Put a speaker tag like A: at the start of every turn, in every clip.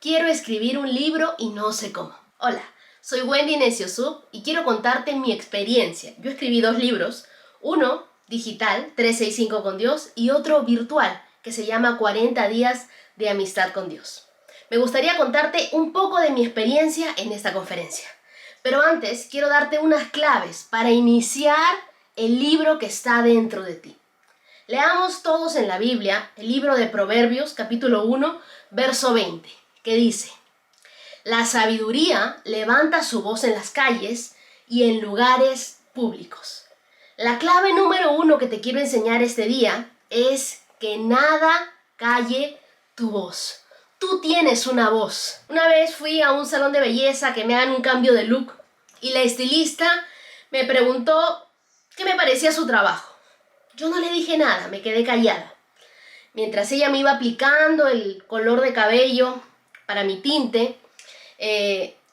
A: Quiero escribir un libro y no sé cómo. Hola, soy Wendy Neciosub y quiero contarte mi experiencia. Yo escribí 2 libros, uno digital, 365 con Dios, y otro virtual, que se llama 40 días de amistad con Dios. Me gustaría contarte un poco de mi experiencia en esta conferencia. Pero antes quiero darte unas claves para iniciar el libro que está dentro de ti. Leamos todos en la Biblia el libro de Proverbios, capítulo 1, verso 20, que dice: la sabiduría levanta su voz en las calles y en lugares públicos. La clave número 1 que te quiero enseñar este día es que nada calle tu voz. Tú tienes una voz. Una vez fui a un salón de belleza que me hagan un cambio de look y la estilista me preguntó qué me parecía su trabajo. Yo no le dije nada, me quedé callada. Mientras ella me iba aplicando el color de cabello para mi tinte,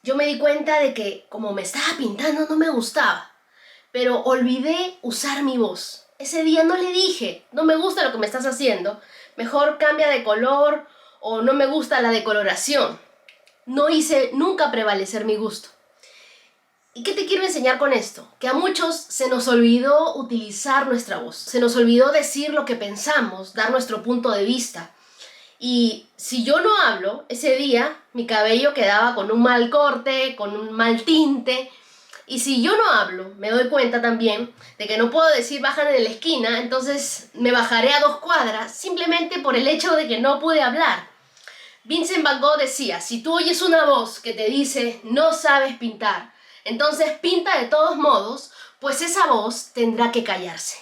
A: yo me di cuenta de que como me estaba pintando no me gustaba, pero olvidé usar mi voz. Ese día no le dije, no me gusta lo que me estás haciendo, mejor cambia de color, o no me gusta la decoloración. No hice nunca prevalecer mi gusto. ¿Y qué te quiero enseñar con esto? Que a muchos se nos olvidó utilizar nuestra voz, se nos olvidó decir lo que pensamos, dar nuestro punto de vista. Y si yo no hablo, ese día mi cabello quedaba con un mal corte, con un mal tinte. Y si yo no hablo, me doy cuenta también de que no puedo decir bajan en la esquina, entonces me bajaré a 2 cuadras simplemente por el hecho de que no pude hablar. Vincent Van Gogh decía: si tú oyes una voz que te dice no sabes pintar, entonces pinta de todos modos, pues esa voz tendrá que callarse.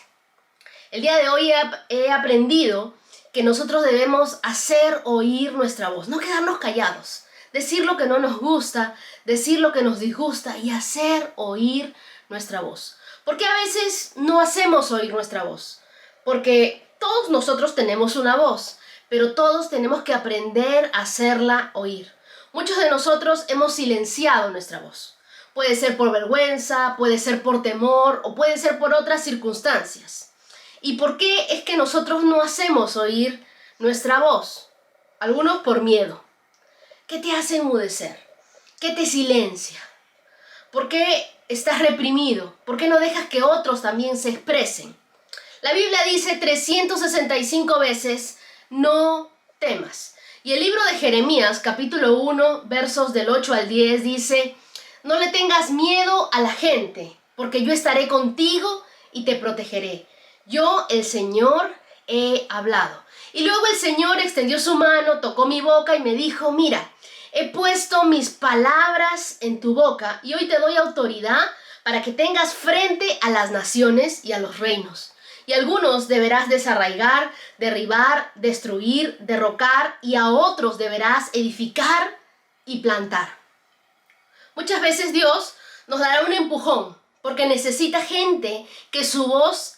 A: El día de hoy he aprendido que nosotros debemos hacer oír nuestra voz, no quedarnos callados, decir lo que no nos gusta, decir lo que nos disgusta y hacer oír nuestra voz. ¿Por qué a veces no hacemos oír nuestra voz? Porque todos nosotros tenemos una voz, pero todos tenemos que aprender a hacerla oír. Muchos de nosotros hemos silenciado nuestra voz. Puede ser por vergüenza, puede ser por temor o puede ser por otras circunstancias. ¿Y por qué es que nosotros no hacemos oír nuestra voz? Algunos por miedo. ¿Qué te hace enmudecer? ¿Qué te silencia? ¿Por qué estás reprimido? ¿Por qué no dejas que otros también se expresen? La Biblia dice 365 veces, no temas. Y el libro de Jeremías, capítulo 1, versos del 8 al 10, dice: no le tengas miedo a la gente, porque yo estaré contigo y te protegeré. Yo, el Señor, he hablado. Y luego el Señor extendió su mano, tocó mi boca y me dijo: mira, he puesto mis palabras en tu boca y hoy te doy autoridad para que tengas frente a las naciones y a los reinos. Y algunos deberás desarraigar, derribar, destruir, derrocar, y a otros deberás edificar y plantar. Muchas veces Dios nos dará un empujón porque necesita gente que su voz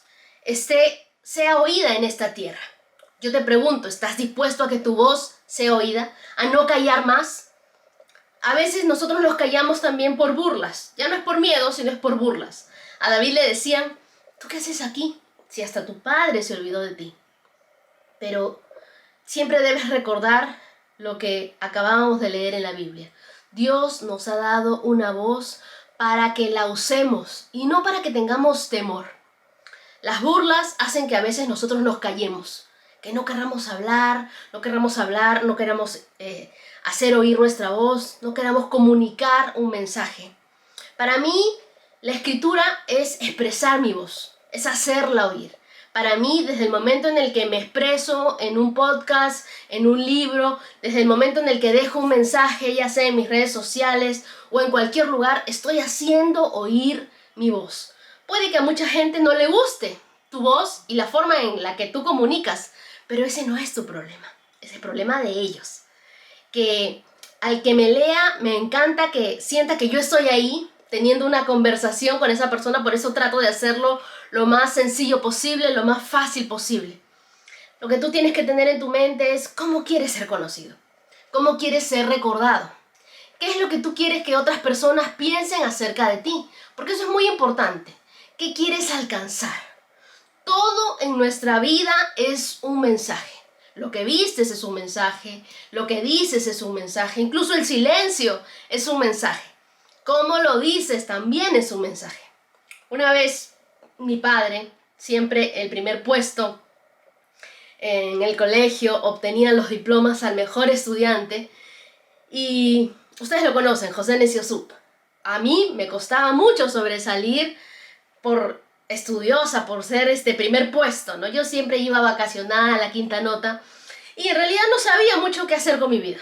A: sea oída en esta tierra. Yo te pregunto, ¿estás dispuesto a que tu voz sea oída? ¿A no callar más? A veces nosotros nos callamos también por burlas. Ya no es por miedo, sino es por burlas. A David le decían: ¿tú qué haces aquí? Si hasta tu padre se olvidó de ti. Pero siempre debes recordar lo que acabábamos de leer en la Biblia. Dios nos ha dado una voz para que la usemos y no para que tengamos temor. Las burlas hacen que a veces nosotros nos callemos, que no queramos hablar, no queramos hacer oír nuestra voz, no queramos comunicar un mensaje. Para mí, la escritura es expresar mi voz, es hacerla oír. Para mí, desde el momento en el que me expreso en un podcast, en un libro, desde el momento en el que dejo un mensaje, ya sea en mis redes sociales o en cualquier lugar, estoy haciendo oír mi voz. Puede que a mucha gente no le guste tu voz y la forma en la que tú comunicas, pero ese no es tu problema, es el problema de ellos. Que al que me lea, me encanta que sienta que yo estoy ahí teniendo una conversación con esa persona, por eso trato de hacerlo lo más sencillo posible, lo más fácil posible. Lo que tú tienes que tener en tu mente es: ¿cómo quieres ser conocido? ¿Cómo quieres ser recordado? ¿Qué es lo que tú quieres que otras personas piensen acerca de ti? Porque eso es muy importante. ¿Qué quieres alcanzar? Todo en nuestra vida es un mensaje. Lo que vistes es un mensaje, lo que dices es un mensaje, incluso el silencio es un mensaje. Cómo lo dices también es un mensaje. Una vez mi padre, siempre el primer puesto en el colegio, obtenía los diplomas al mejor estudiante y ustedes lo conocen, José Necio Sup. A mí me costaba mucho sobresalir por estudiosa, por ser primer puesto, ¿no? Yo siempre iba a vacacionar a la quinta nota y en realidad no sabía mucho qué hacer con mi vida.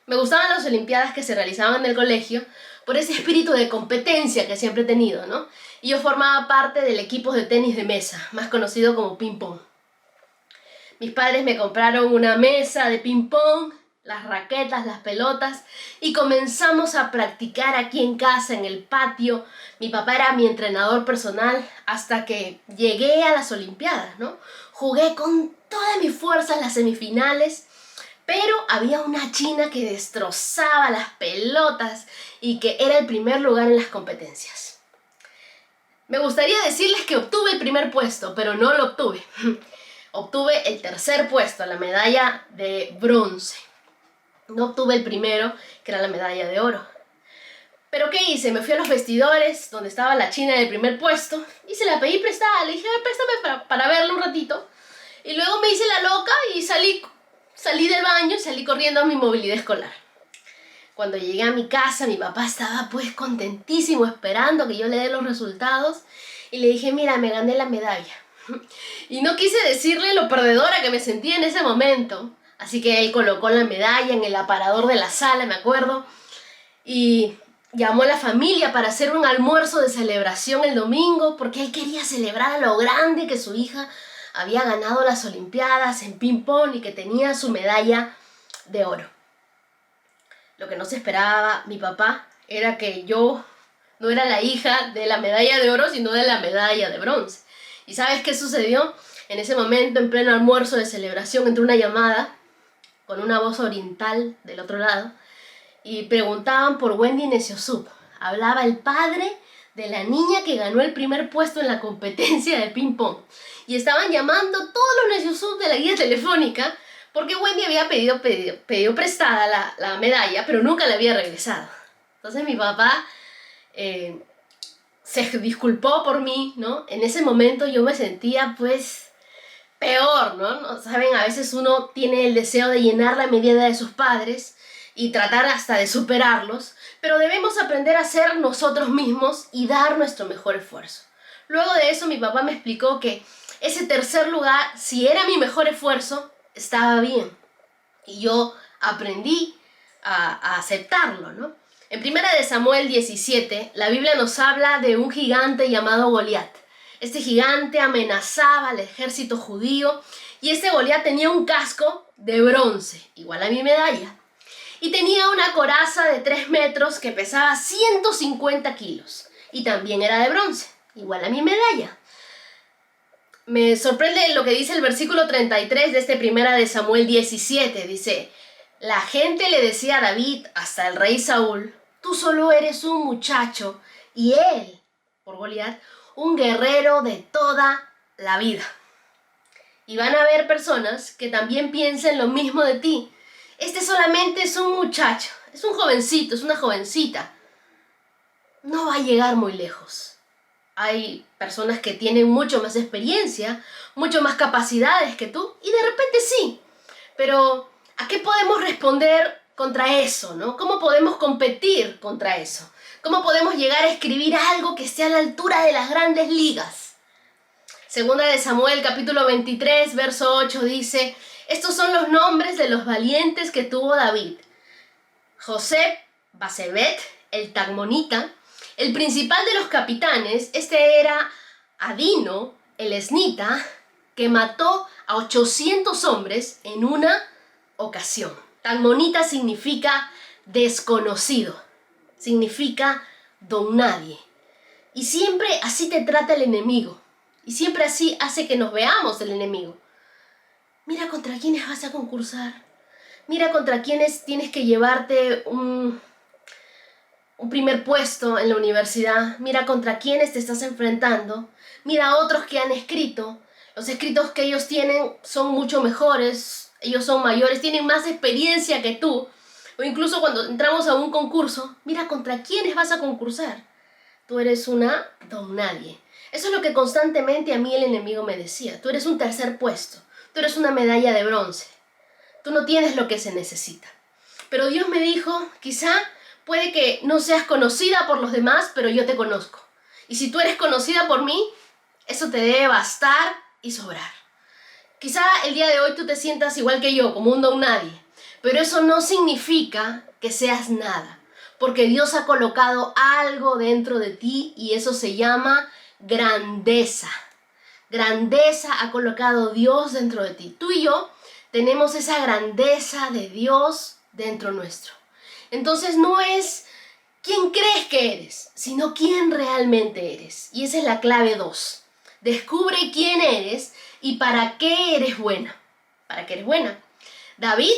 A: Me gustaban las olimpiadas que se realizaban en el colegio por ese espíritu de competencia que siempre he tenido, ¿no? Y yo formaba parte del equipo de tenis de mesa, más conocido como ping pong. Mis padres me compraron una mesa de ping pong, las raquetas, las pelotas y comenzamos a practicar aquí en casa, en el patio. Mi papá era mi entrenador personal hasta que llegué a las olimpiadas, ¿no? Jugué con todas mis fuerzas las semifinales, pero había una china que destrozaba las pelotas y que era el primer lugar en las competencias. Me gustaría decirles que obtuve el primer puesto, pero no lo obtuve. Obtuve el tercer puesto, la medalla de bronce. No obtuve el primero, que era la medalla de oro. ¿Pero qué hice? Me fui a los vestidores, donde estaba la china del primer puesto, y se la pedí prestada. Le dije, préstame para verla un ratito. Y luego me hice la loca y salí del baño y salí corriendo a mi movilidad escolar. Cuando llegué a mi casa, mi papá estaba pues contentísimo esperando que yo le dé los resultados. Y le dije, mira, me gané la medalla. Y no quise decirle lo perdedora que me sentía en ese momento. Así que él colocó la medalla en el aparador de la sala, me acuerdo, y llamó a la familia para hacer un almuerzo de celebración el domingo, porque él quería celebrar a lo grande que su hija había ganado las olimpiadas en ping-pong y que tenía su medalla de oro. Lo que no se esperaba mi papá era que yo no era la hija de la medalla de oro, sino de la medalla de bronce. ¿Y sabes qué sucedió? En ese momento, en pleno almuerzo de celebración, entró una llamada con una voz oriental del otro lado y preguntaban por Wendy Necio Sup. Hablaba el padre de la niña que ganó el primer puesto en la competencia de ping pong y estaban llamando todos los Necio Sup de la guía telefónica porque Wendy había pedido prestada la medalla, pero nunca la había regresado. Entonces mi papá se disculpó por mí, ¿no? En ese momento yo me sentía pues peor, ¿no? Saben, a veces uno tiene el deseo de llenar la medida de sus padres y tratar hasta de superarlos, pero debemos aprender a ser nosotros mismos y dar nuestro mejor esfuerzo. Luego de eso mi papá me explicó que ese tercer lugar, si era mi mejor esfuerzo, estaba bien. Y yo aprendí a aceptarlo, ¿no? En 1 Samuel 17, la Biblia nos habla de un gigante llamado Goliat. Este gigante amenazaba al ejército judío y este Goliat tenía un casco de bronce, igual a mi medalla. Y tenía una coraza de 3 metros que pesaba 150 kilos y también era de bronce, igual a mi medalla. Me sorprende lo que dice el versículo 33 de 1 Samuel 17. Dice, la gente le decía a David, hasta el rey Saúl, tú solo eres un muchacho y él, por Goliat, un guerrero de toda la vida. Y van a haber personas que también piensen lo mismo de ti. Este solamente es un muchacho, es un jovencito, es una jovencita. No va a llegar muy lejos. Hay personas que tienen mucho más experiencia, mucho más capacidades que tú, y de repente sí. Pero, ¿a qué podemos responder contra eso, no? ¿Cómo podemos competir contra eso? ¿Cómo podemos llegar a escribir algo que esté a la altura de las grandes ligas? Segunda de Samuel, capítulo 23, verso 8 dice, estos son los nombres de los valientes que tuvo David. José Basebet, el Tagmonita, el principal de los capitanes, era Adino, el esnita, que mató a 800 hombres en una ocasión. Tagmonita significa desconocido. Significa don nadie. Y siempre así te trata el enemigo. Y siempre así hace que nos veamos el enemigo. Mira contra quiénes vas a concursar. Mira contra quiénes tienes que llevarte un primer puesto en la universidad. Mira contra quiénes te estás enfrentando. Mira a otros que han escrito. Los escritos que ellos tienen son mucho mejores. Ellos son mayores, tienen más experiencia que tú. O incluso cuando entramos a un concurso, mira contra quiénes vas a concursar. Tú eres una don nadie. Eso es lo que constantemente a mí el enemigo me decía. Tú eres un tercer puesto. Tú eres una medalla de bronce. Tú no tienes lo que se necesita. Pero Dios me dijo, quizá puede que no seas conocida por los demás, pero yo te conozco. Y si tú eres conocida por mí, eso te debe bastar y sobrar. Quizá el día de hoy tú te sientas igual que yo, como un don nadie. Pero eso no significa que seas nada. Porque Dios ha colocado algo dentro de ti y eso se llama grandeza. Grandeza ha colocado Dios dentro de ti. Tú y yo tenemos esa grandeza de Dios dentro nuestro. Entonces no es quién crees que eres, sino quién realmente eres. Y esa es la clave 2. Descubre quién eres y para qué eres buena. ¿Para qué eres buena? David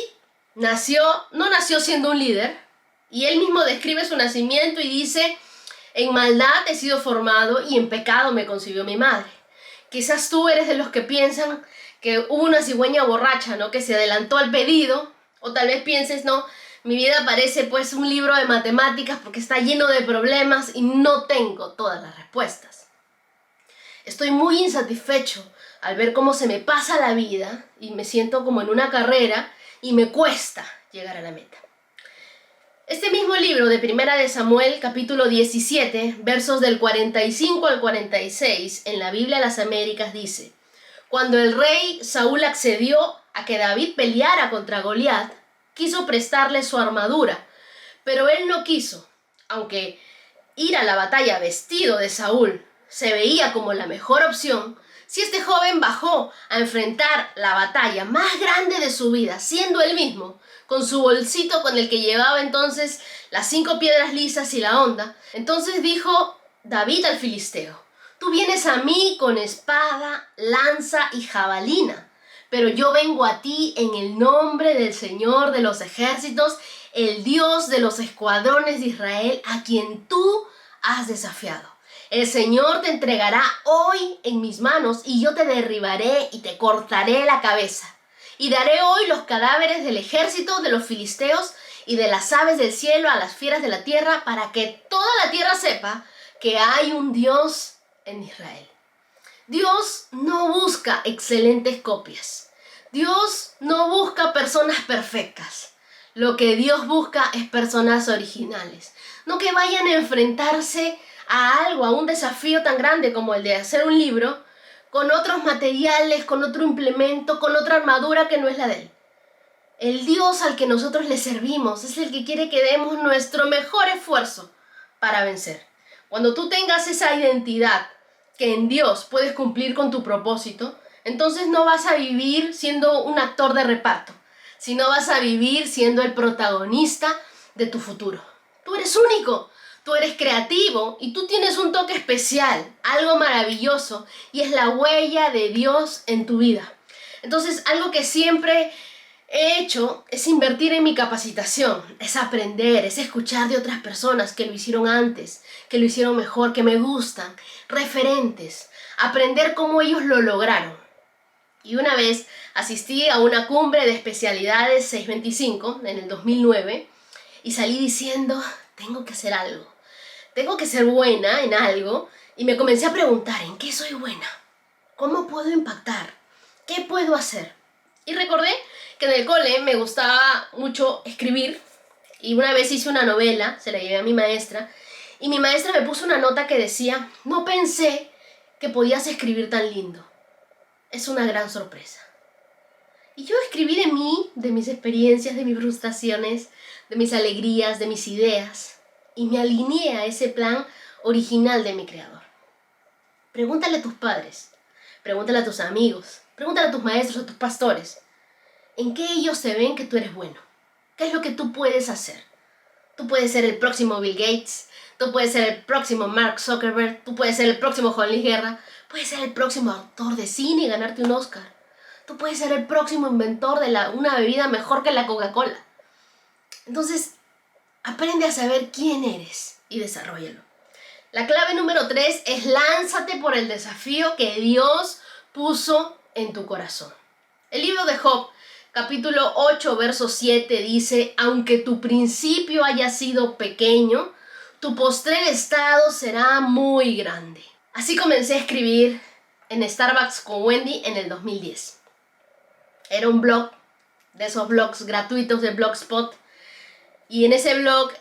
A: no nació siendo un líder, y él mismo describe su nacimiento y dice, en maldad he sido formado y en pecado me concibió mi madre. Quizás tú eres de los que piensan que hubo una cigüeña borracha, ¿no?, que se adelantó al pedido, o tal vez pienses, no, mi vida parece pues un libro de matemáticas porque está lleno de problemas y no tengo todas las respuestas. Estoy muy insatisfecho al ver cómo se me pasa la vida y me siento como en una carrera y me cuesta llegar a la meta. Este mismo libro de Primera de Samuel, capítulo 17, versos del 45 al 46, en la Biblia de las Américas dice, cuando el rey Saúl accedió a que David peleara contra Goliat, quiso prestarle su armadura, pero él no quiso, aunque ir a la batalla vestido de Saúl se veía como la mejor opción. Si este joven bajó a enfrentar la batalla más grande de su vida, siendo él mismo, con su bolsito con el que llevaba entonces las 5 piedras lisas y la honda, entonces dijo David al filisteo, tú vienes a mí con espada, lanza y jabalina, pero yo vengo a ti en el nombre del Señor de los ejércitos, el Dios de los escuadrones de Israel, a quien tú has desafiado. El Señor te entregará hoy en mis manos y yo te derribaré y te cortaré la cabeza. Y daré hoy los cadáveres del ejército de los filisteos y de las aves del cielo a las fieras de la tierra para que toda la tierra sepa que hay un Dios en Israel. Dios no busca excelentes copias. Dios no busca personas perfectas. Lo que Dios busca es personas originales. No que vayan a enfrentarse a algo, a un desafío tan grande como el de hacer un libro, con otros materiales, con otro implemento, con otra armadura que no es la de él. El Dios al que nosotros le servimos es el que quiere que demos nuestro mejor esfuerzo para vencer. Cuando tú tengas esa identidad que en Dios puedes cumplir con tu propósito, entonces no vas a vivir siendo un actor de reparto, sino vas a vivir siendo el protagonista de tu futuro. Tú eres único. Tú eres creativo y tú tienes un toque especial, algo maravilloso, y es la huella de Dios en tu vida. Entonces, algo que siempre he hecho es invertir en mi capacitación, es aprender, es escuchar de otras personas que lo hicieron antes, que lo hicieron mejor, que me gustan, referentes, aprender cómo ellos lo lograron. Y una vez asistí a una cumbre de especialidades 625 en el 2009 y salí diciendo, tengo que hacer algo. Tengo que ser buena en algo y me comencé a preguntar, ¿en qué soy buena? ¿Cómo puedo impactar? ¿Qué puedo hacer? Y recordé que en el cole me gustaba mucho escribir y una vez hice una novela, se la llevé a mi maestra y mi maestra me puso una nota que decía, no pensé que podías escribir tan lindo. Es una gran sorpresa. Y yo escribí de mí, de mis experiencias, de mis frustraciones, de mis alegrías, de mis ideas. Y me alineé a ese plan original de mi creador. Pregúntale a tus padres, pregúntale a tus amigos, pregúntale a tus maestros, a tus pastores. ¿En qué ellos se ven que tú eres bueno? ¿Qué es lo que tú puedes hacer? Tú puedes ser el próximo Bill Gates, tú puedes ser el próximo Mark Zuckerberg, tú puedes ser el próximo Juan Luis Guerra, puedes ser el próximo actor de cine y ganarte un Oscar. Tú puedes ser el próximo inventor de una bebida mejor que la Coca-Cola. Entonces, aprende a saber quién eres y desarróllalo. La clave número 3 es lánzate por el desafío que Dios puso en tu corazón. El libro de Job, capítulo 8, verso 7 dice: aunque tu principio haya sido pequeño, tu postrer estado será muy grande. Así comencé a escribir en Starbucks con Wendy en el 2010. Era un blog, de esos blogs gratuitos de Blogspot, y en ese blog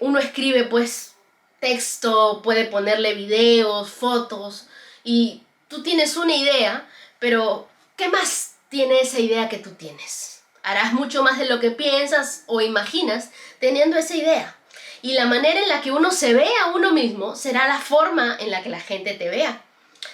A: uno escribe pues texto, puede ponerle videos, fotos, y tú tienes una idea, pero ¿qué más tiene esa idea que tú tienes? Harás mucho más de lo que piensas o imaginas teniendo esa idea. Y la manera en la que uno se ve a uno mismo será la forma en la que la gente te vea.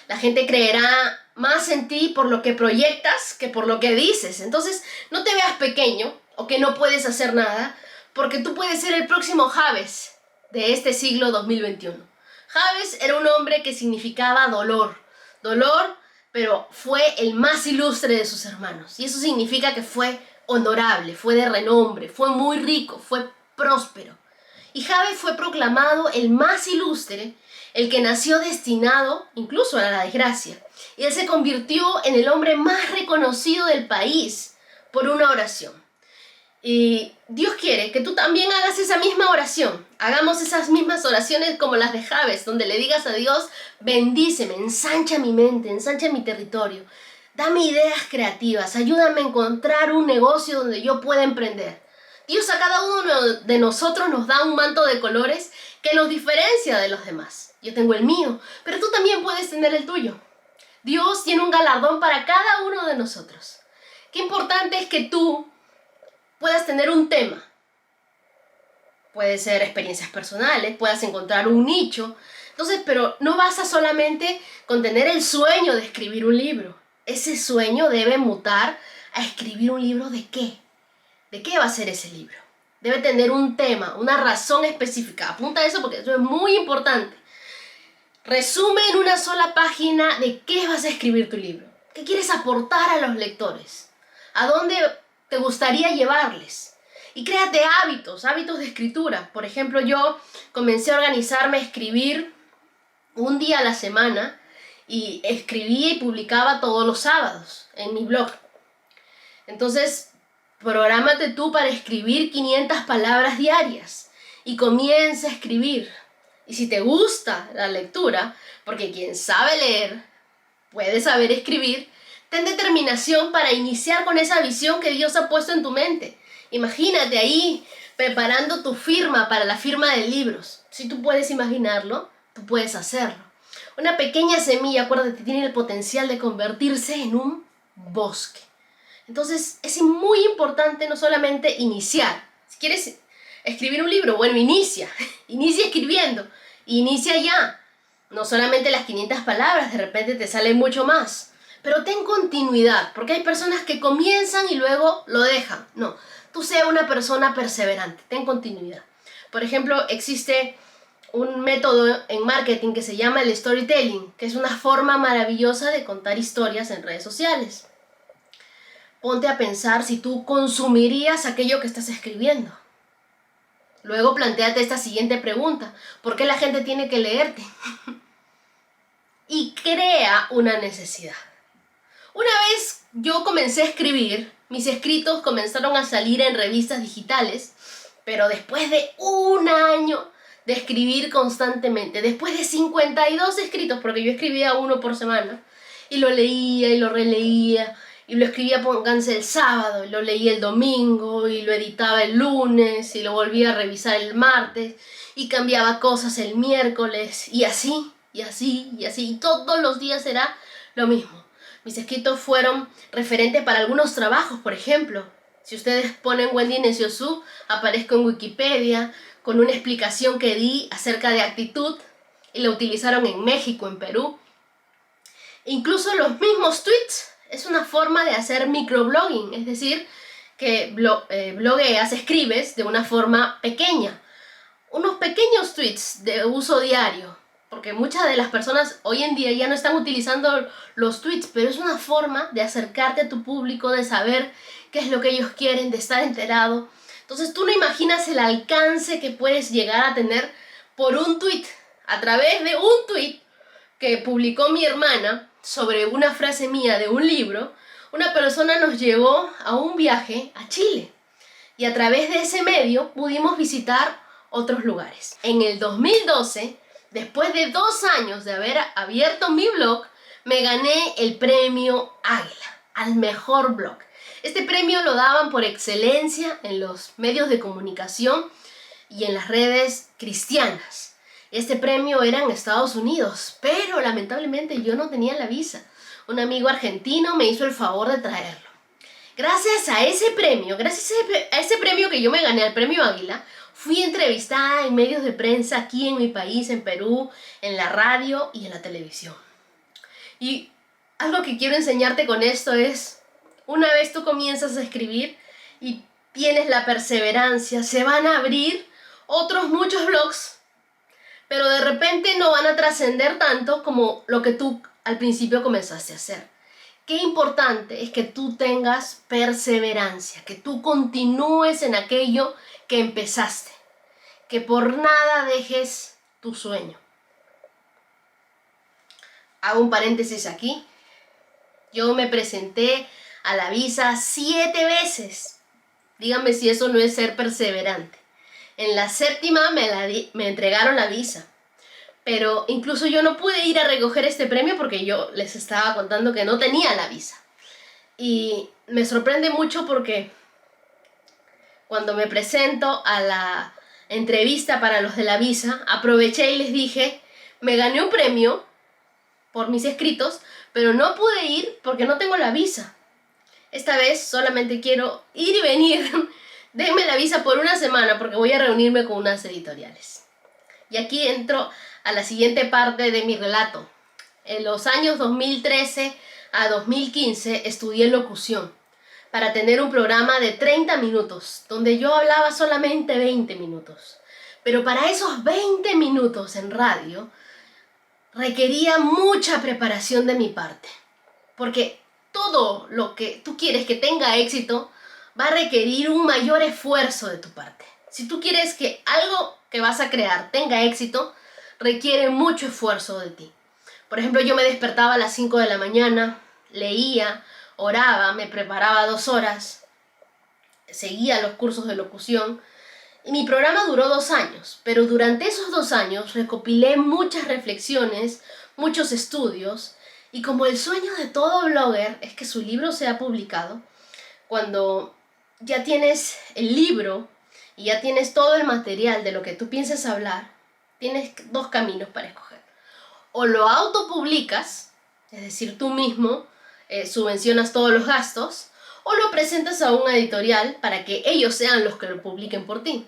A: La gente creerá más en ti por lo que proyectas que por lo que dices. Entonces, no te veas pequeño o que no puedes hacer nada, porque tú puedes ser el próximo Jabes de este siglo 2021. Jabes era un hombre que significaba dolor. Dolor, pero fue el más ilustre de sus hermanos. Y eso significa que fue honorable, fue de renombre, fue muy rico, fue próspero. Y Jabes fue proclamado el más ilustre, el que nació destinado incluso a la desgracia. Y él se convirtió en el hombre más reconocido del país por una oración. Y Dios quiere que tú también hagas esa misma oración. Hagamos esas mismas oraciones como las de Jabes, donde le digas a Dios: bendíceme, ensancha mi mente, ensancha mi territorio. Dame ideas creativas, ayúdame a encontrar un negocio donde yo pueda emprender. Dios a cada uno de nosotros nos da un manto de colores que nos diferencia de los demás. Yo tengo el mío, pero tú también puedes tener el tuyo. Dios tiene un galardón para cada uno de nosotros. Qué importante es que tú puedas tener un tema. Puede ser experiencias personales, puedas encontrar un nicho. Entonces, pero no basta solamente con tener el sueño de escribir un libro. Ese sueño debe mutar a escribir un libro ¿de qué? ¿De qué va a ser ese libro? Debe tener un tema, una razón específica. Apunta eso porque eso es muy importante. Resume en una sola página de qué vas a escribir tu libro. ¿Qué quieres aportar a los lectores? ¿A dónde te gustaría llevarles? Y créate hábitos de escritura. Por ejemplo, yo comencé a organizarme a escribir un día a la semana y escribía y publicaba todos los sábados en mi blog. Entonces, prográmate tú para escribir 500 palabras diarias y comienza a escribir. Y si te gusta la lectura, porque quien sabe leer puede saber escribir, ten determinación para iniciar con esa visión que Dios ha puesto en tu mente. Imagínate ahí preparando tu firma para la firma de libros. Si tú puedes imaginarlo, tú puedes hacerlo. Una pequeña semilla, acuérdate, tiene el potencial de convertirse en un bosque. Entonces es muy importante no solamente iniciar. Si quieres escribir un libro, bueno, inicia escribiendo, inicia ya. No solamente las 500 palabras, de repente te sale mucho más. Pero ten continuidad, porque hay personas que comienzan y luego lo dejan. No, tú sea una persona perseverante, ten continuidad. Por ejemplo, existe un método en marketing que se llama el storytelling, que es una forma maravillosa de contar historias en redes sociales. Ponte a pensar si tú consumirías aquello que estás escribiendo. Luego plantéate esta siguiente pregunta: ¿por qué la gente tiene que leerte? Y crea una necesidad. Una vez yo comencé a escribir, mis escritos comenzaron a salir en revistas digitales, pero después de un año de escribir constantemente, después de 52 escritos, porque yo escribía uno por semana, y lo leía y lo releía, y lo escribía, pónganse, el sábado, y lo leía el domingo, y lo editaba el lunes, y lo volvía a revisar el martes, y cambiaba cosas el miércoles, y así, y todos los días era lo mismo. Mis escritos fueron referentes para algunos trabajos, por ejemplo. Si ustedes ponen Wendy Necio Sub, aparezco en Wikipedia con una explicación que di acerca de actitud, y la utilizaron en México, en Perú. Incluso los mismos tweets es una forma de hacer microblogging, es decir, que blogueas, escribes de una forma pequeña. Unos pequeños tweets de uso diario, porque muchas de las personas hoy en día ya no están utilizando los tweets, pero es una forma de acercarte a tu público, de saber qué es lo que ellos quieren, de estar enterado. Entonces tú no imaginas el alcance que puedes llegar a tener por un tweet, a través de un tweet que publicó mi hermana sobre una frase mía de un libro. una persona nos llevó a un viaje a Chile y a través de ese medio pudimos visitar otros lugares. En el 2012, después de 2 años de haber abierto mi blog, me gané el premio Águila al mejor blog. Este premio lo daban por excelencia en los medios de comunicación y en las redes cristianas. Este premio era en Estados Unidos, pero lamentablemente yo no tenía la visa. Un amigo argentino me hizo el favor de traerlo. Gracias a ese premio que yo me gané, el premio Águila, fui entrevistada en medios de prensa aquí en mi país, en Perú, en la radio y en la televisión. Y algo que quiero enseñarte con esto es, una vez tú comienzas a escribir y tienes la perseverancia, se van a abrir otros muchos blogs, pero de repente no van a trascender tanto como lo que tú al principio comenzaste a hacer. Qué importante es que tú tengas perseverancia, que tú continúes en aquello que empezaste, que por nada dejes tu sueño. Hago un paréntesis aquí. Yo me presenté a la visa 7 veces. Díganme si eso no es ser perseverante. En la 7ª me entregaron la visa. Pero incluso yo no pude ir a recoger este premio porque yo les estaba contando que no tenía la visa. Y me sorprende mucho porque cuando me presento a la entrevista para los de la visa, aproveché y les dije, me gané un premio por mis escritos, pero no pude ir porque no tengo la visa. Esta vez solamente quiero ir y venir. Denme la visa por 1 semana porque voy a reunirme con unas editoriales. Y aquí entro a la siguiente parte de mi relato. En los años 2013 a 2015 estudié locución para tener un programa de 30 minutos, donde yo hablaba solamente 20 minutos. Pero para esos 20 minutos en radio, requería mucha preparación de mi parte. Porque todo lo que tú quieres que tenga éxito va a requerir un mayor esfuerzo de tu parte. Si tú quieres que algo que vas a crear tenga éxito, requiere mucho esfuerzo de ti. Por ejemplo, yo me despertaba a las 5 de la mañana, leía, oraba, me preparaba 2 horas, seguía los cursos de locución y mi programa duró 2 años, pero durante esos 2 años recopilé muchas reflexiones, muchos estudios y como el sueño de todo blogger es que su libro sea publicado, cuando ya tienes el libro y ya tienes todo el material de lo que tú piensas hablar, tienes 2 caminos para escoger. O lo autopublicas, es decir, tú mismo subvencionas todos los gastos, o lo presentas a una editorial para que ellos sean los que lo publiquen por ti.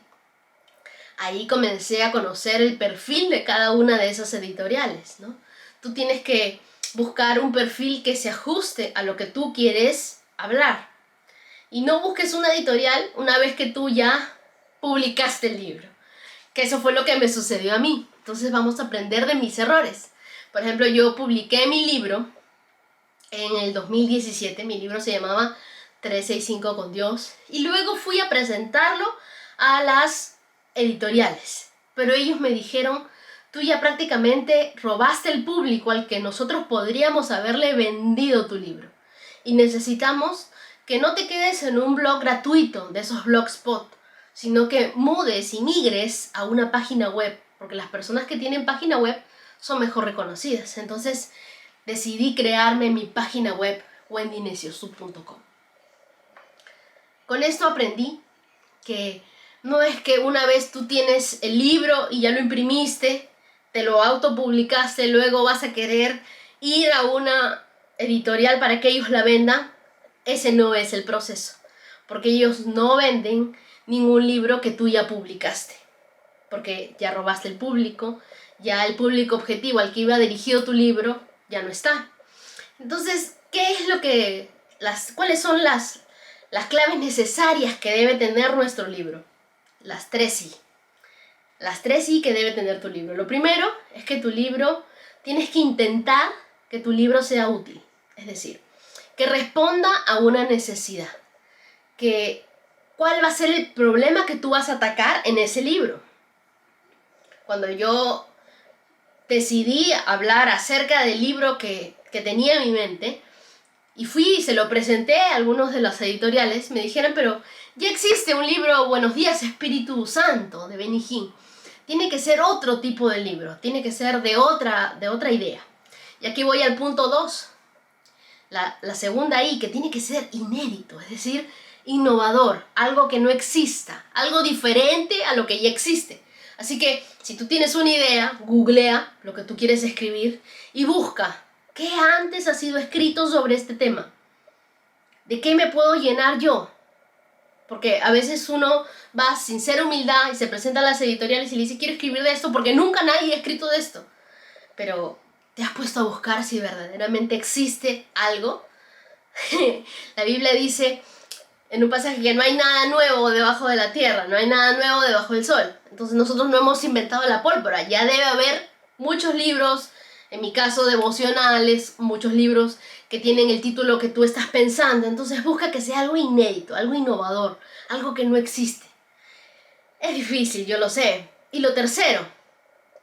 A: Ahí comencé a conocer el perfil de cada una de esas editoriales, ¿no? Tú tienes que buscar un perfil que se ajuste a lo que tú quieres hablar. Y no busques una editorial una vez que tú ya publicaste el libro. Que eso fue lo que me sucedió a mí. Entonces vamos a aprender de mis errores. Por ejemplo, yo publiqué mi libro en el 2017. Mi libro se llamaba 365 con Dios. Y luego fui a presentarlo a las editoriales. Pero ellos me dijeron, tú ya prácticamente robaste el público al que nosotros podríamos haberle vendido tu libro. Y necesitamos que no te quedes en un blog gratuito de esos blogspot, sino que mudes y migres a una página web, porque las personas que tienen página web son mejor reconocidas. Entonces decidí crearme mi página web, wendynesiosub.com. Con esto aprendí que no es que una vez tú tienes el libro y ya lo imprimiste, te lo autopublicaste, luego vas a querer ir a una editorial para que ellos la vendan. Ese no es el proceso, porque ellos no venden ningún libro que tú ya publicaste, porque ya robaste el público, ya el público objetivo al que iba dirigido tu libro ya no está. Entonces, ¿cuáles son las claves necesarias que debe tener nuestro libro? Las 3 sí. Las 3 sí que debe tener tu libro. Lo primero es que tu libro, tienes que intentar que tu libro sea útil, es decir, que responda a una necesidad. ¿Cuál va a ser el problema que tú vas a atacar en ese libro? Cuando yo decidí hablar acerca del libro que tenía en mi mente, Y fui y se lo presenté a algunos de las editoriales. Me dijeron, pero ya existe un libro, Buenos días Espíritu Santo, de Benny Hinn. Tiene que ser otro tipo de libro, tiene que ser de otra idea. Y aquí voy al punto 2. La segunda I, que tiene que ser inédito, es decir, innovador, algo que no exista, algo diferente a lo que ya existe. Así que si tú tienes una idea, googlea lo que tú quieres escribir y busca qué antes ha sido escrito sobre este tema. ¿De qué me puedo llenar yo? Porque a veces uno va sin ser humildad y se presenta a las editoriales y le dice, quiero escribir de esto porque nunca nadie ha escrito de esto. Pero ¿te has puesto a buscar si verdaderamente existe algo? La Biblia dice en un pasaje que no hay nada nuevo debajo de la tierra, no hay nada nuevo debajo del sol. Entonces nosotros no hemos inventado la pólvora, ya debe haber muchos libros, en mi caso devocionales, muchos libros que tienen el título que tú estás pensando. Entonces busca que sea algo inédito, algo innovador, algo que no existe. Es difícil, yo lo sé. Y lo tercero,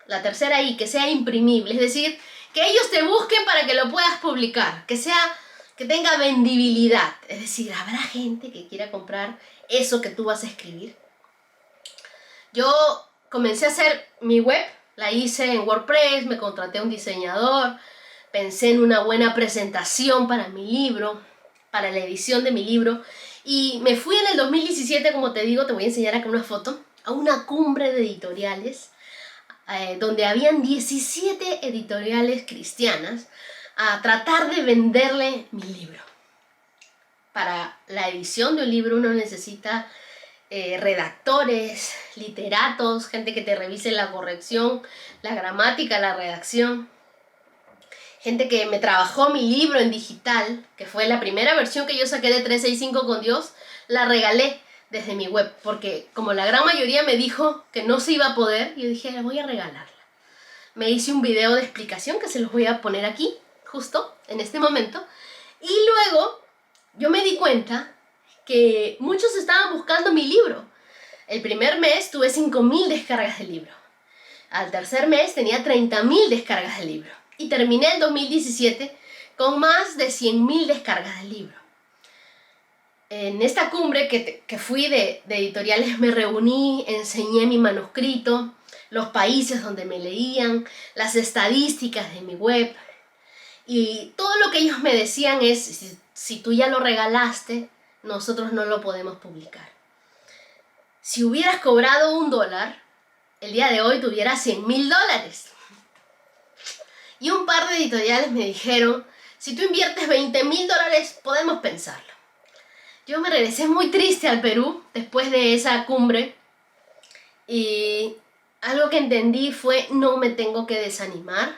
A: la tercera I, que sea imprimible, es decir, que ellos te busquen para que lo puedas publicar, que tenga vendibilidad, es decir, habrá gente que quiera comprar eso que tú vas a escribir. Yo comencé a hacer mi web, la hice en WordPress, me contraté a un diseñador, pensé en una buena presentación para mi libro, para la edición de mi libro, y me fui en el 2017, como te digo, te voy a enseñar acá una foto, a una cumbre de editoriales, donde habían 17 editoriales cristianas, a tratar de venderle mi libro. Para la edición de un libro uno necesita redactores, literatos, gente que te revise la corrección, la gramática, la redacción. Gente que me trabajó mi libro en digital, que fue la primera versión que yo saqué de 365 con Dios, la regalé desde mi web, porque como la gran mayoría me dijo que no se iba a poder, yo dije, la voy a regalarla. Me hice un video de explicación que se los voy a poner aquí, justo en este momento, y luego yo me di cuenta que muchos estaban buscando mi libro. El primer mes tuve 5.000 descargas del libro. Al tercer mes tenía 30.000 descargas del libro. Y terminé el 2017 con más de 100.000 descargas del libro. En esta cumbre que fui de editoriales me reuní, enseñé mi manuscrito, los países donde me leían, las estadísticas de mi web. Y todo lo que ellos me decían es, si tú ya lo regalaste, nosotros no lo podemos publicar. Si hubieras cobrado $1, el día de hoy tuvieras $100.000. Y un par de editoriales me dijeron, si tú inviertes $20.000, podemos pensarlo. Yo me regresé muy triste al Perú después de esa cumbre y algo que entendí fue, no me tengo que desanimar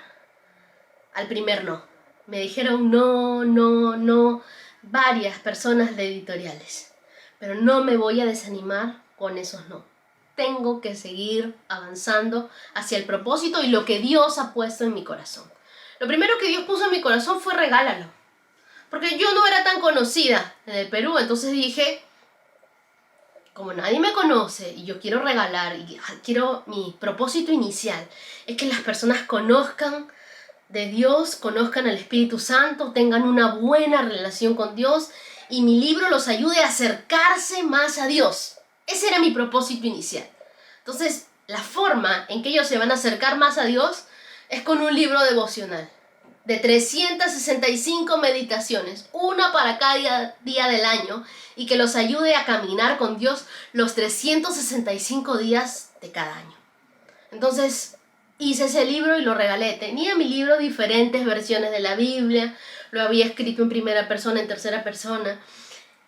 A: al primer no. Me dijeron no, varias personas de editoriales, pero no me voy a desanimar con esos no. Tengo que seguir avanzando hacia el propósito y lo que Dios ha puesto en mi corazón. Lo primero que Dios puso en mi corazón fue regálalo. Porque yo no era tan conocida en el Perú, entonces dije, como nadie me conoce y yo quiero regalar, y quiero, mi propósito inicial es que las personas conozcan de Dios, conozcan al Espíritu Santo, tengan una buena relación con Dios y mi libro los ayude a acercarse más a Dios. Ese era mi propósito inicial. Entonces, la forma en que ellos se van a acercar más a Dios es con un libro devocional de 365 meditaciones, una para cada día del año, y que los ayude a caminar con Dios los 365 días de cada año. Entonces, hice ese libro y lo regalé. Tenía mi libro diferentes versiones de la Biblia, lo había escrito en primera persona, en tercera persona,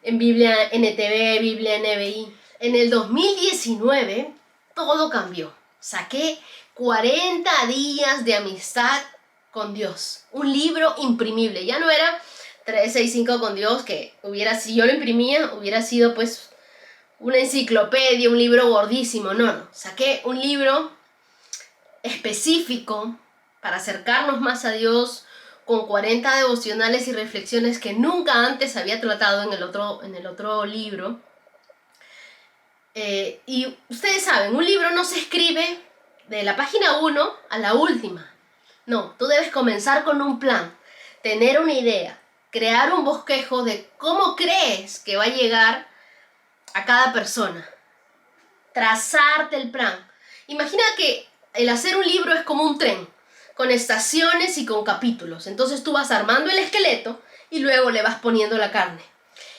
A: en Biblia NTV, Biblia NBI. En el 2019, todo cambió. Saqué 40 días de amistad con Dios, un libro imprimible. Ya no era 365 con Dios, que si yo lo imprimía, hubiera sido pues una enciclopedia, un libro gordísimo. No, saqué un libro específico para acercarnos más a Dios, con 40 devocionales y reflexiones que nunca antes había tratado en el otro libro. Y ustedes saben, un libro no se escribe de la página 1 a la última. No, tú debes comenzar con un plan, tener una idea, crear un bosquejo de cómo crees que va a llegar a cada persona, trazarte el plan. Imagina que el hacer un libro es como un tren, con estaciones y con capítulos. Entonces tú vas armando el esqueleto y luego le vas poniendo la carne.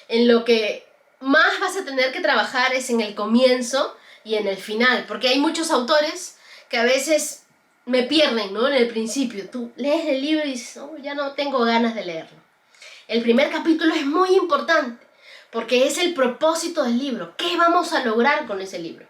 A: En lo que más vas a tener que trabajar es en el comienzo y en el final, porque hay muchos autores que a veces me pierden, ¿no? En el principio. Tú lees el libro y dices, oh, ya no tengo ganas de leerlo. El primer capítulo es muy importante, porque es el propósito del libro. ¿Qué vamos a lograr con ese libro?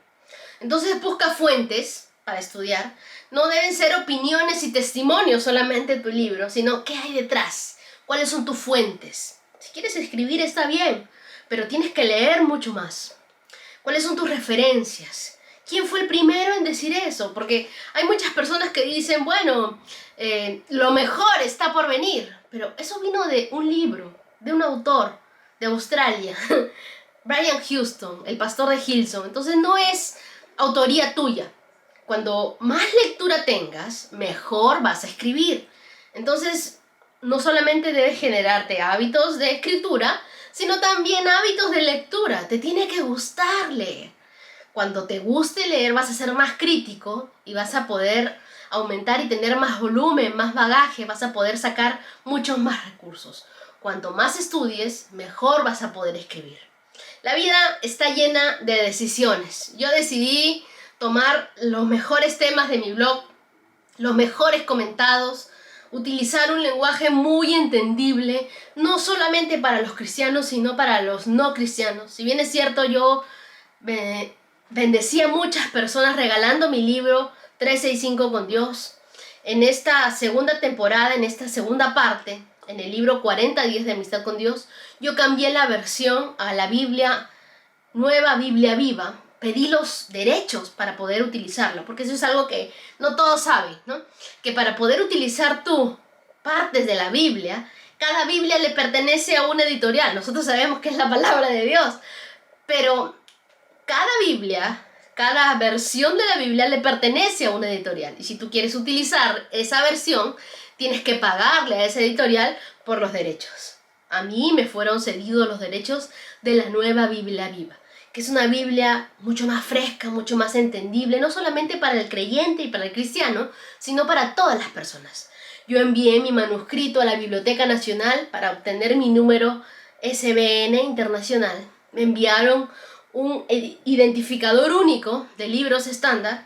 A: Entonces busca fuentes para estudiar. No deben ser opiniones y testimonios solamente de tu libro, sino qué hay detrás, cuáles son tus fuentes. Si quieres escribir está bien, pero tienes que leer mucho más. ¿Cuáles son tus referencias? ¿Quién fue el primero en decir eso? Porque hay muchas personas que dicen, bueno, lo mejor está por venir. Pero eso vino de un libro, de un autor de Australia, Brian Houston, el pastor de Hillsong. Entonces no es autoría tuya. Cuando más lectura tengas, mejor vas a escribir. Entonces, no solamente debes generarte hábitos de escritura, sino también hábitos de lectura. Te tiene que gustar leer. Cuando te guste leer, vas a ser más crítico y vas a poder aumentar y tener más volumen, más bagaje, vas a poder sacar muchos más recursos. Cuanto más estudies, mejor vas a poder escribir. La vida está llena de decisiones. Yo decidí tomar los mejores temas de mi blog, los mejores comentados, utilizar un lenguaje muy entendible, no solamente para los cristianos, sino para los no cristianos. Si bien es cierto, yo bendecí a muchas personas regalando mi libro 365 con Dios. En esta segunda temporada, en esta segunda parte, en el libro 40 días de amistad con Dios, yo cambié la versión a la Biblia, Nueva Biblia Viva. Pedí los derechos para poder utilizarlo, porque eso es algo que no todos saben, ¿no? Que para poder utilizar tú partes de la Biblia, cada Biblia le pertenece a una editorial. Nosotros sabemos que es la palabra de Dios, pero cada Biblia, cada versión de la Biblia le pertenece a una editorial. Y si tú quieres utilizar esa versión, tienes que pagarle a esa editorial por los derechos. A mí me fueron cedidos los derechos de la Nueva Biblia Viva, que es una Biblia mucho más fresca, mucho más entendible, no solamente para el creyente y para el cristiano, sino para todas las personas. Yo envié mi manuscrito a la Biblioteca Nacional para obtener mi número SBN internacional. Me enviaron un identificador único de libros estándar,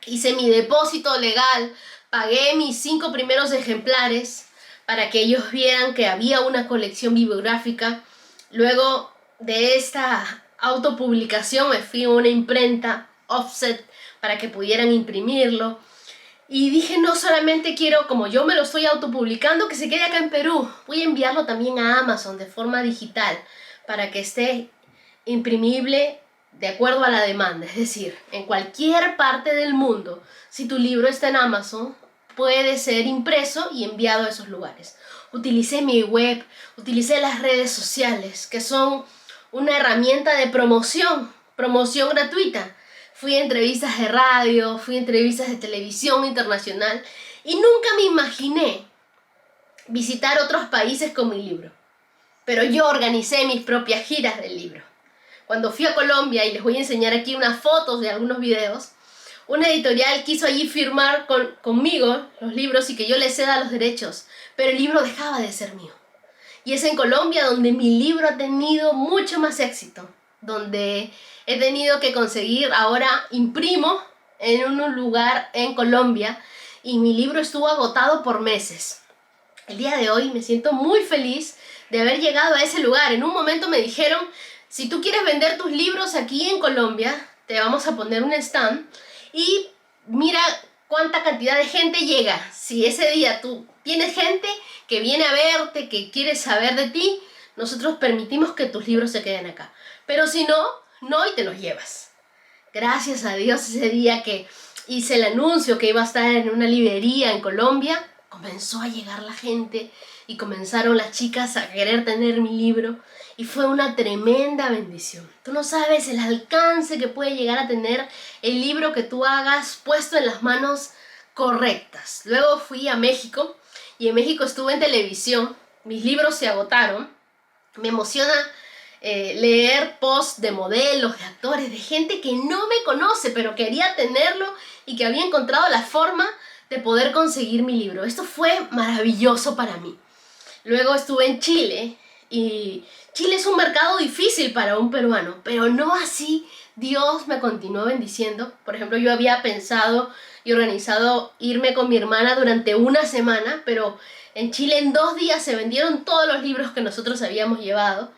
A: hice mi depósito legal, pagué mis 5 primeros ejemplares para que ellos vieran que había una colección bibliográfica. Luego de esta autopublicación me fui a una imprenta offset para que pudieran imprimirlo. Y dije, no solamente quiero, como yo me lo estoy autopublicando, que se quede acá en Perú. Voy a enviarlo también a Amazon de forma digital para que esté imprimible de acuerdo a la demanda. Es decir, en cualquier parte del mundo, si tu libro está en Amazon, puede ser impreso y enviado a esos lugares. Utilicé mi web, utilicé las redes sociales, que son una herramienta de promoción gratuita. Fui a entrevistas de radio, fui a entrevistas de televisión internacional y nunca me imaginé visitar otros países con mi libro. Pero yo organicé mis propias giras del libro. Cuando fui a Colombia, y les voy a enseñar aquí unas fotos de algunos videos, una editorial quiso allí firmar conmigo los libros y que yo les ceda los derechos, pero el libro dejaba de ser mío. Y es en Colombia donde mi libro ha tenido mucho más éxito, donde he tenido que conseguir, ahora imprimo en un lugar en Colombia y mi libro estuvo agotado por meses. El día de hoy me siento muy feliz de haber llegado a ese lugar. En un momento me dijeron, si tú quieres vender tus libros aquí en Colombia, te vamos a poner un stand y mira cuánta cantidad de gente llega. Si ese día tú tienes gente que viene a verte, que quiere saber de ti, nosotros permitimos que tus libros se queden acá. Pero si no, no, y te los llevas. Gracias a Dios, ese día que hice el anuncio que iba a estar en una librería en Colombia, comenzó a llegar la gente y comenzaron las chicas a querer tener mi libro y fue una tremenda bendición. Tú no sabes el alcance que puede llegar a tener el libro que tú hagas puesto en las manos correctas. Luego fui a México y en México estuve en televisión mis libros se agotaron. Me emociona leer posts de modelos, de actores, de gente que no me conoce, pero quería tenerlo y que había encontrado la forma de poder conseguir mi libro. Esto fue maravilloso para mí. Luego estuve en Chile y Chile es un mercado difícil para un peruano, pero no así. Dios me continuó bendiciendo. Por ejemplo, yo había pensado y organizado irme con mi hermana durante una semana, pero en Chile en 2 días se vendieron todos los libros que nosotros habíamos llevado.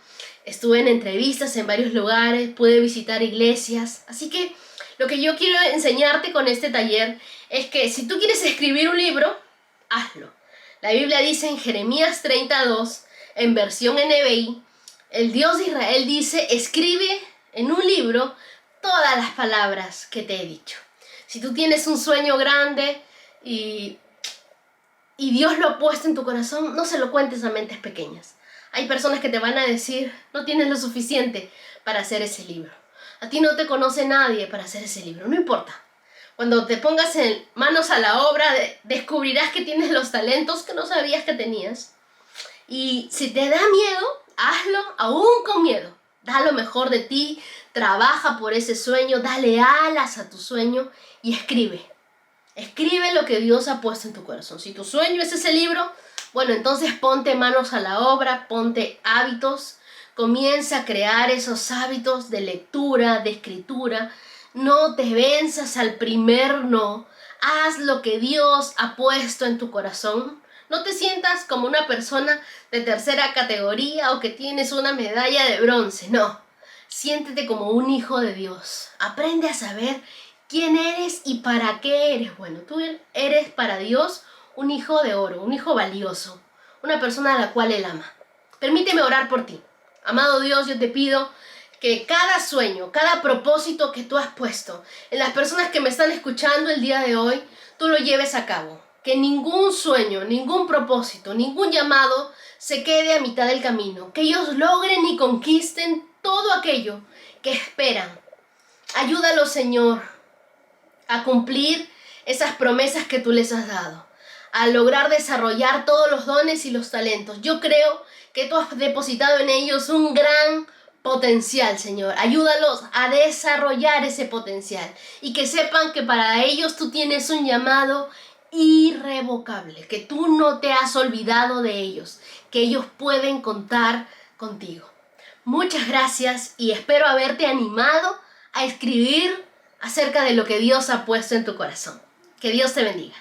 A: Estuve en entrevistas en varios lugares, pude visitar iglesias. Así que lo que yo quiero enseñarte con este taller es que si tú quieres escribir un libro, hazlo. La Biblia dice en Jeremías 32, en versión NBI, el Dios de Israel dice, escribe en un libro todas las palabras que te he dicho. Si tú tienes un sueño grande y Dios lo ha puesto en tu corazón, no se lo cuentes a mentes pequeñas. Hay personas que te van a decir, no tienes lo suficiente para hacer ese libro. A ti no te conoce nadie para hacer ese libro, no importa. Cuando te pongas manos a la obra, descubrirás que tienes los talentos que no sabías que tenías. Y si te da miedo, hazlo aún con miedo. Da lo mejor de ti, trabaja por ese sueño, dale alas a tu sueño y escribe. Escribe lo que Dios ha puesto en tu corazón. Si tu sueño es ese libro, bueno, entonces ponte manos a la obra, ponte hábitos, comienza a crear esos hábitos de lectura, de escritura. No te venzas al primer no. Haz lo que Dios ha puesto en tu corazón. No te sientas como una persona de tercera categoría o que tienes una medalla de bronce. No. Siéntete como un hijo de Dios. Aprende a saber quién eres y para qué eres bueno. Tú eres para Dios un hijo de oro, un hijo valioso, una persona a la cual Él ama. Permíteme orar por ti. Amado Dios, yo te pido que cada sueño, cada propósito que tú has puesto en las personas que me están escuchando el día de hoy, tú lo lleves a cabo. Que ningún sueño, ningún propósito, ningún llamado se quede a mitad del camino. Que ellos logren y conquisten todo aquello que esperan. Ayúdalos, Señor, a cumplir esas promesas que tú les has dado, a lograr desarrollar todos los dones y los talentos. Yo creo que tú has depositado en ellos un gran potencial, Señor. Ayúdalos a desarrollar ese potencial y que sepan que para ellos tú tienes un llamado irrevocable, que tú no te has olvidado de ellos, que ellos pueden contar contigo. Muchas gracias y espero haberte animado a escribir acerca de lo que Dios ha puesto en tu corazón. Que Dios te bendiga.